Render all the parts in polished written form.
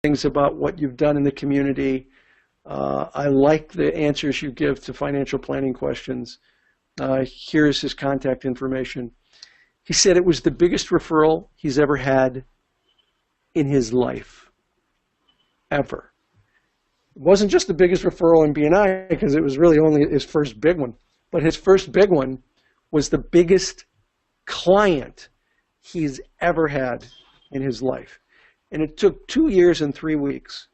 things about what you've done in the community. I like the answers you give to financial planning questions. Here's his contact information. He said it was the biggest referral he's ever had in his life, ever. It wasn't just the biggest referral in BNI because it was really only his first big one, but his first big one was the biggest client he's ever had in his life. And it took 2 years and 3 weeks.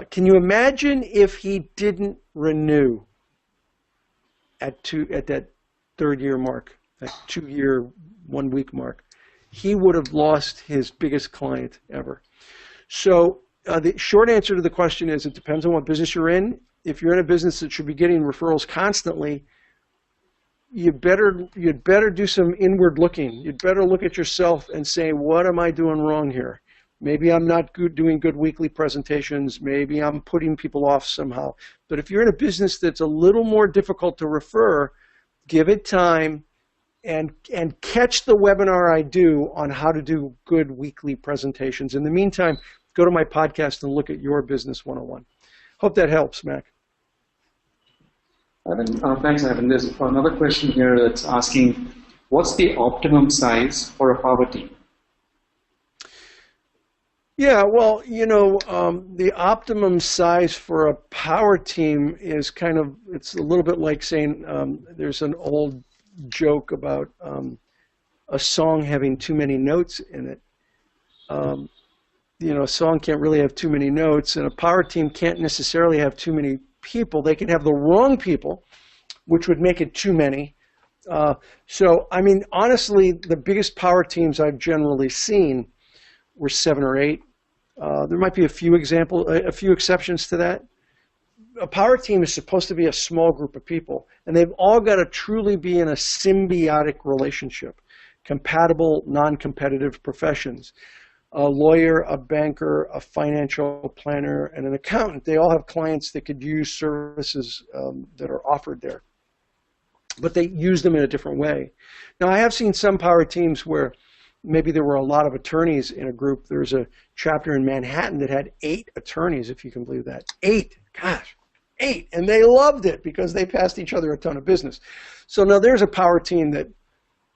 Can you imagine if he didn't renew at that third year mark, that 2 year, 1 week mark? He would have lost his biggest client ever. So the short answer to the question is it depends on what business you're in. If you're in a business that should be getting referrals constantly, you'd better do some inward looking. You'd better look at yourself and say, what am I doing wrong here? Maybe I'm not doing good weekly presentations. Maybe I'm putting people off somehow. But if you're in a business that's a little more difficult to refer, give it time and catch the webinar I do on how to do good weekly presentations. In the meantime, go to my podcast and look at Your Business 101. Hope that helps, Mac. Thanks, Ivan. There's another question here that's asking, what's the optimum size for a power team? Yeah, well, the optimum size for a power team is it's a little bit like saying there's an old joke about a song having too many notes in it. A song can't really have too many notes, and a power team can't necessarily have too many people. They can have the wrong people, which would make it too many. So, I mean, honestly, the biggest power teams I've generally seen were 7 or 8. There might be a few exceptions to that. A power team is supposed to be a small group of people, and they've all got to truly be in a symbiotic relationship, compatible, non-competitive professions. A lawyer, a banker, a financial planner, and an accountant. They all have clients that could use services that are offered there, but they use them in a different way. Now, I have seen some power teams where maybe there were a lot of attorneys in a group. There's a chapter in Manhattan that had 8 attorneys, if you can believe that. 8, gosh, 8. And they loved it because they passed each other a ton of business. So now there's a power team that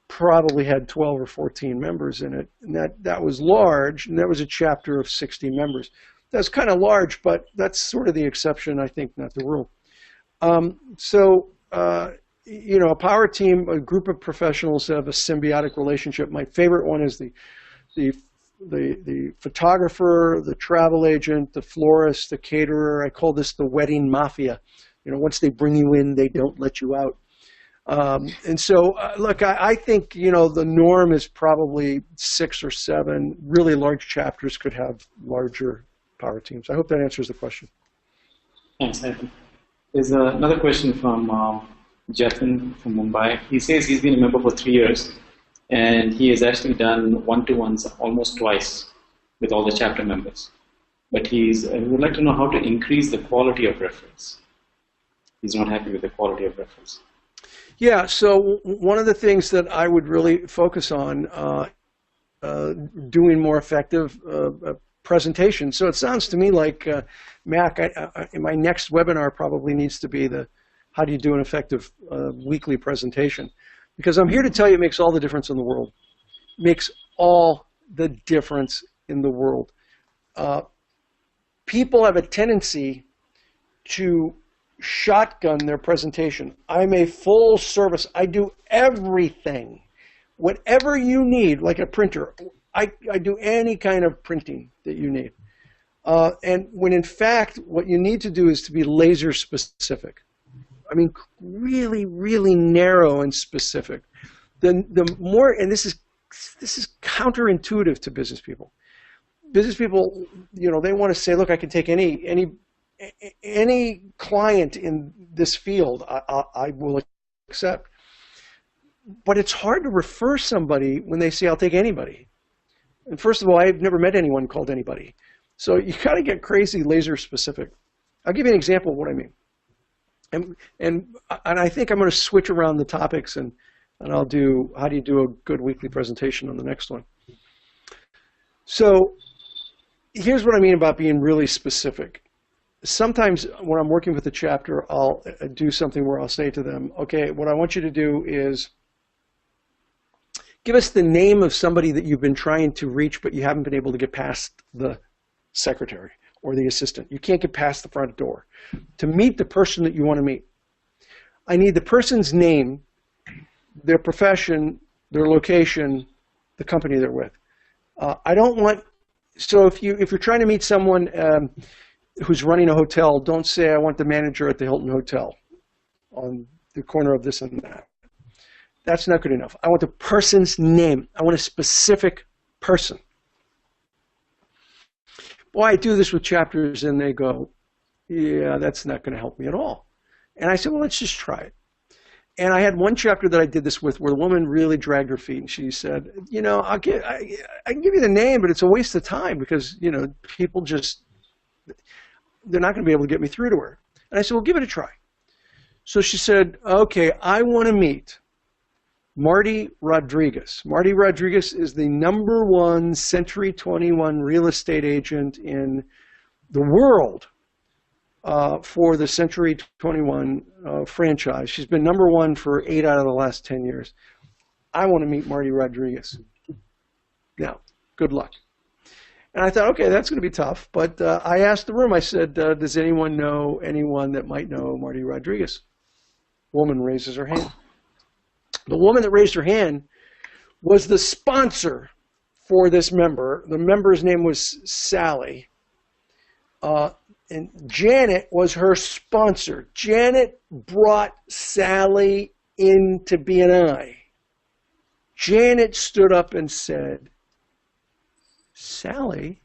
probably had 12 or 14 members in it. And that was large, and that was a chapter of 60 members. That's kind of large, but that's sort of the exception, I think, not the rule. A power team, a group of professionals have a symbiotic relationship. My favorite one is the photographer, the travel agent, the florist, the caterer. I call this the wedding mafia. Once they bring you in, they don't let you out. Look, I think, the norm is probably 6 or 7. Really large chapters could have larger power teams. I hope that answers the question. Thanks, Ivan. There's another question from Jatin from Mumbai. He says he's been a member for 3 years, and he has actually done one-to-ones almost twice with all the chapter members. But he would like to know how to increase the quality of reference. He's not happy with the quality of reference. Yeah, so one of the things that I would really focus on doing more effective presentations. So it sounds to me like, Mac, my next webinar probably needs to be how do you do an effective weekly presentation? Because I'm here to tell you it makes all the difference in the world. It makes all the difference in the world. People have a tendency to shotgun their presentation. I'm a full service. I do everything. Whatever you need, like a printer, I do any kind of printing that you need. And when in fact, what you need to do is to be laser specific. I mean, really, really narrow and specific. The more, and this is counterintuitive to business people. Business people, they want to say, look, I can take any client in this field, I will accept. But it's hard to refer somebody when they say, I'll take anybody. And first of all, I've never met anyone called anybody. So you got to get crazy laser specific. I'll give you an example of what I mean. And I think I'm going to switch around the topics, and I'll do how do you do a good weekly presentation on the next one. So here's what I mean about being really specific. Sometimes when I'm working with a chapter, I'll do something where I'll say to them, okay, what I want you to do is give us the name of somebody that you've been trying to reach, but you haven't been able to get past the secretary or the assistant. You can't get past the front door. To meet the person that you want to meet, I need the person's name, their profession, their location, the company they're with. I don't want, so if you're trying to meet someone who's running a hotel, don't say, I want the manager at the Hilton Hotel on the corner of this and that. That's not good enough. I want the person's name. I want a specific person. Boy, I do this with chapters and they go, yeah, that's not going to help me at all. And I said, well, let's just try it. And I had one chapter that I did this with where the woman really dragged her feet and she said, you know, I can give you the name, but it's a waste of time because, you know, people just, they're not going to be able to get me through to her. And I said, well, give it a try. So she said, okay, I want to meet Marty Rodriguez. Marty Rodriguez is the #1 Century 21 real estate agent in the world for the Century 21 franchise. She's been #1 for 8 out of the last 10 years. I want to meet Marty Rodriguez. Now, good luck. And I thought, okay, that's going to be tough. But I asked the room, I said, does anyone know anyone that might know Marty Rodriguez? Woman raises her hand. The woman that raised her hand was the sponsor for this member. The member's name was Sally. And Janet was her sponsor. Janet brought Sally into BNI. Janet stood up and said, Sally,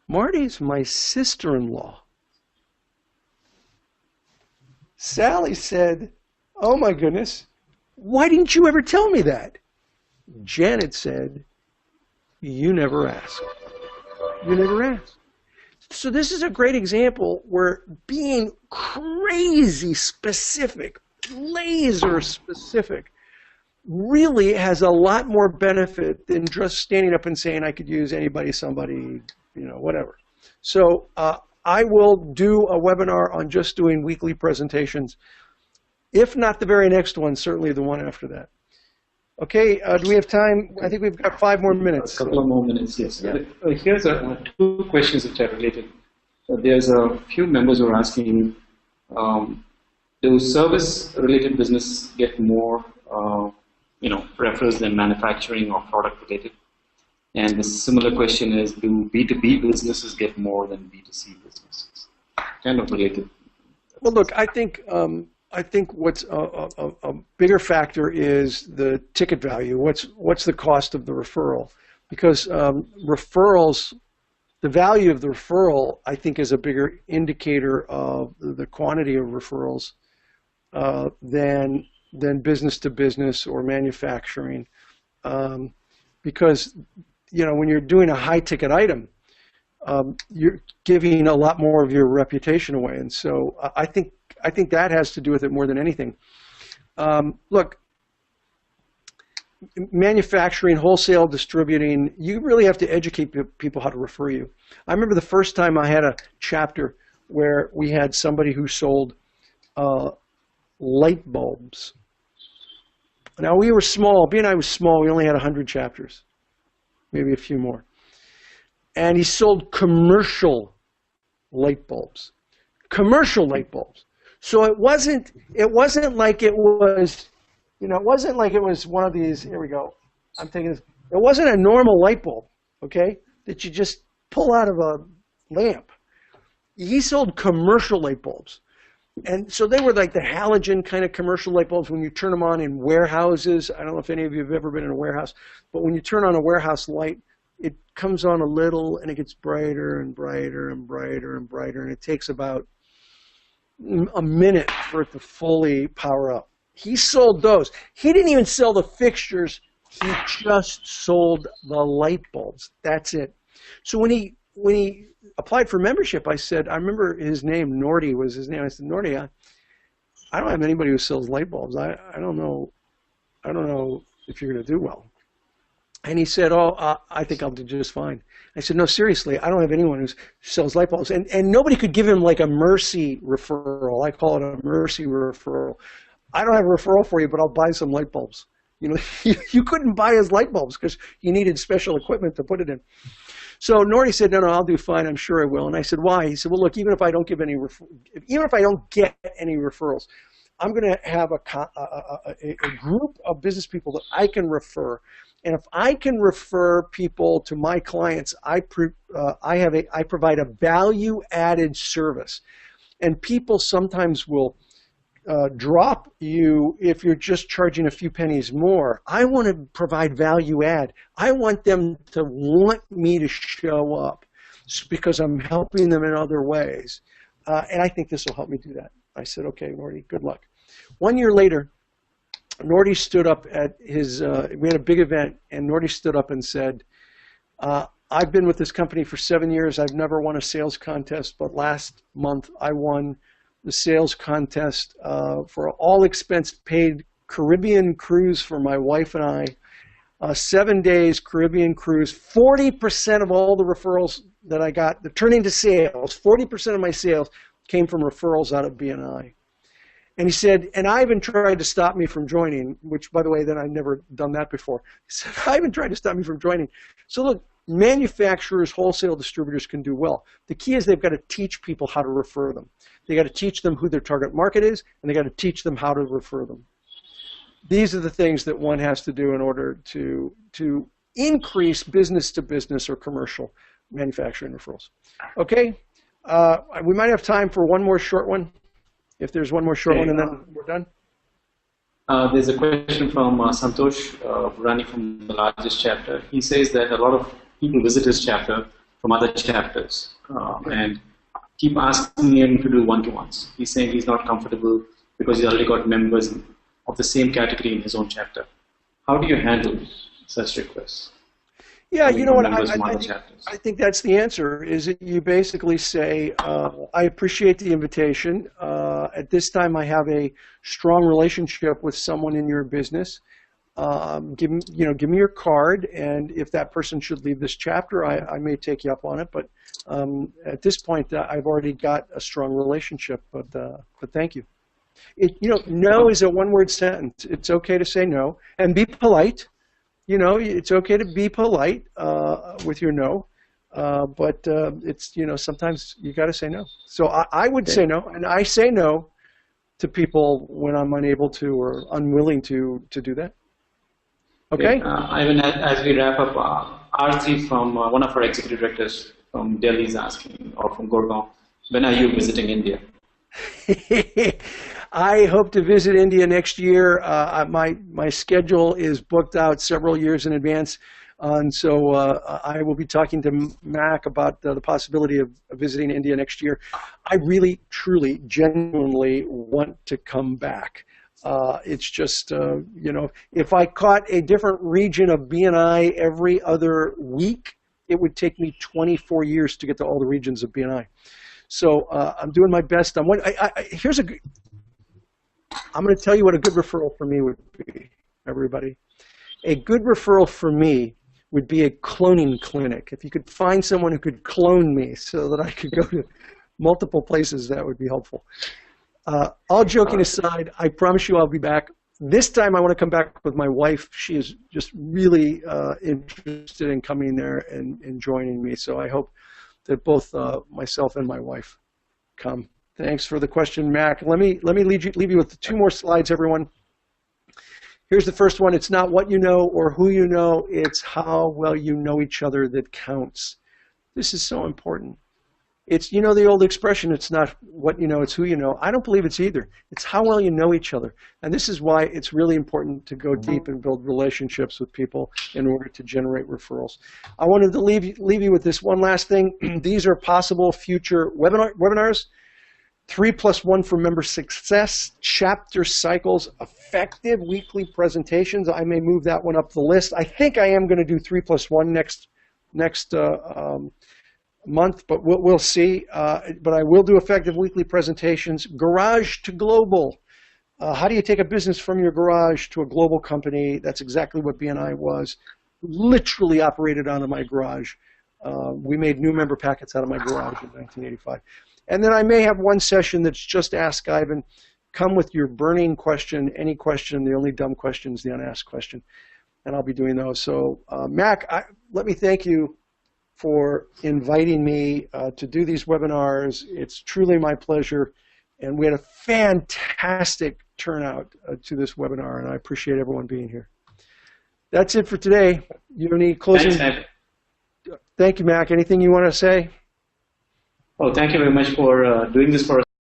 Marty's my sister-in-law. Sally said, oh my goodness, why didn't you ever tell me that? Janet said, you never asked. You never asked. So this is a great example where being crazy specific, laser specific, really has a lot more benefit than just standing up and saying I could use anybody, somebody, you know, whatever. So I will do a webinar on just doing weekly presentations. If not the very next one, certainly the one after that. Okay, do we have time? I think we've got 5 more minutes. A couple of more minutes, yes. Yeah. Here's 2 questions which are related. There's a few members who are asking, do service-related business get more, referrals than manufacturing or product-related? And the similar question is, do B2B businesses get more than B2C businesses? Kind of related. Well, look, I think what's a bigger factor is the ticket value. What's the cost of the referral? Because referrals, the value of the referral, I think, is a bigger indicator of the quantity of referrals than business to business or manufacturing. Because, you know, when you're doing a high ticket item, you're giving a lot more of your reputation away. And so I think that has to do with it more than anything. Look, manufacturing, wholesale, distributing, you really have to educate people how to refer you. I remember the first time I had a chapter where we had somebody who sold light bulbs. Now, we were small. BNI was small. We only had 100 chapters, maybe a few more. And he sold commercial light bulbs. Commercial light bulbs. So it wasn't like it was, you know, it wasn't like it was one of these, here we go, I'm taking this, it wasn't a normal light bulb, okay, that you just pull out of a lamp. He sold commercial light bulbs. And so they were like the halogen kind of commercial light bulbs when you turn them on in warehouses. I don't know if any of you have ever been in a warehouse, but when you turn on a warehouse light, it comes on a little and it gets brighter and brighter and brighter and brighter, and it takes about a minute for it to fully power up. He sold those. He didn't even sell the fixtures. He just sold the light bulbs. That's it. So when he applied for membership, I said, I remember his name, Nordy was his name. I said, Nordy, I don't have anybody who sells light bulbs. I don't know if you're going to do well. And he said, "Oh, I think I'll do just fine." I said, "No, seriously, I don't have anyone who sells light bulbs." And nobody could give him like a mercy referral. I call it a mercy referral. I don't have a referral for you, but I'll buy some light bulbs. You know, you couldn't buy his light bulbs because you needed special equipment to put it in. So Norty said, "No, no, I'll do fine. I'm sure I will." And I said, "Why?" He said, "Well, look, even if I don't give any, even if I don't get any referrals, I'm going to have a group of business people that I can refer. And if I can refer people to my clients, I provide a value-added service. And people sometimes will drop you if you're just charging a few pennies more. I want to provide value add. I want them to want me to show up because I'm helping them in other ways. And I think this will help me do that." I said, "Okay, Norty, good luck." 1 year later, Norty stood up at his, we had a big event, and Norty stood up and said, "I've been with this company for 7 years. I've never won a sales contest, but last month I won the sales contest for all expense paid Caribbean cruise for my wife and I. 7 days Caribbean cruise. 40% of all the referrals that I got that turned into sales, 40% of my sales came from referrals out of BNI." And he said, "And Ivan tried to stop me from joining," which, by the way, then I'd never done that before. He said, "Ivan tried to stop me from joining." So look, manufacturers, wholesale distributors can do well. The key is they've got to teach people how to refer them. They got to teach them who their target market is, and they got to teach them how to refer them. These are the things that one has to do in order to increase business to business or commercial manufacturing referrals. Okay, we might have time for one more short one. If there's one more short one, and then we're done. There's a question from Santosh Burani from the largest chapter. He says that a lot of people visit his chapter from other chapters and keep asking him to do one-to-ones. He's saying he's not comfortable because he's already got members of the same category in his own chapter. How do you handle such requests? Yeah, you know what, I think that's the answer, is that you basically say, "I appreciate the invitation. At this time, I have a strong relationship with someone in your business. Give me your card, and if that person should leave this chapter, I may take you up on it. But at this point, I've already got a strong relationship, but thank you." No is a one-word sentence. It's okay to say no, and be polite. It's okay to be polite with your no, but it's, sometimes you got to say no. So I would say no, and I say no to people when I'm unable to or unwilling to do that. Okay? Ivan, as we wrap up, Arti from one of our executive directors from Delhi is asking, or from Gurgaon, when are you visiting India? I hope to visit India next year. My schedule is booked out several years in advance, and so I will be talking to Mac about the possibility of visiting India next year. I really, truly, genuinely want to come back. It's just, if I caught a different region of BNI every other week, it would take me 24 years to get to all the regions of BNI. So I'm doing my best. I'm going to tell you what a good referral for me would be, everybody. A good referral for me would be a cloning clinic. If you could find someone who could clone me so that I could go to multiple places, that would be helpful. All joking aside, I promise you I'll be back. This time I want to come back with my wife. She is just really interested in coming there and joining me. So I hope that both myself and my wife come. Thanks for the question, Mac. Let me leave you with 2 more slides, everyone. Here's the first one. It's not what you know or who you know. It's how well you know each other that counts. This is so important. It's, the old expression, it's not what you know, it's who you know. I don't believe it's either. It's how well you know each other. And this is why it's really important to go deep and build relationships with people in order to generate referrals. I wanted to leave you with this one last thing. These are possible future webinars. 3+1 for member success, chapter cycles, effective weekly presentations. I may move that one up the list. I think I am going to do 3+1 next month, but we'll see. But I will do effective weekly presentations. Garage to global. How do you take a business from your garage to a global company? That's exactly what BNI was. literally operated out of my garage. We made new member packets out of my garage in 1985. And then I may have one session that's just Ask Ivan. Come with your burning question, any question. The only dumb question is the unasked question. And I'll be doing those. So, Mac, let me thank you for inviting me to do these webinars. It's truly my pleasure. And we had a fantastic turnout to this webinar, and I appreciate everyone being here. That's it for today. You have any closing? Thanks, Thank you, Mac. Anything you want to say? well, thank you very much for doing this for us.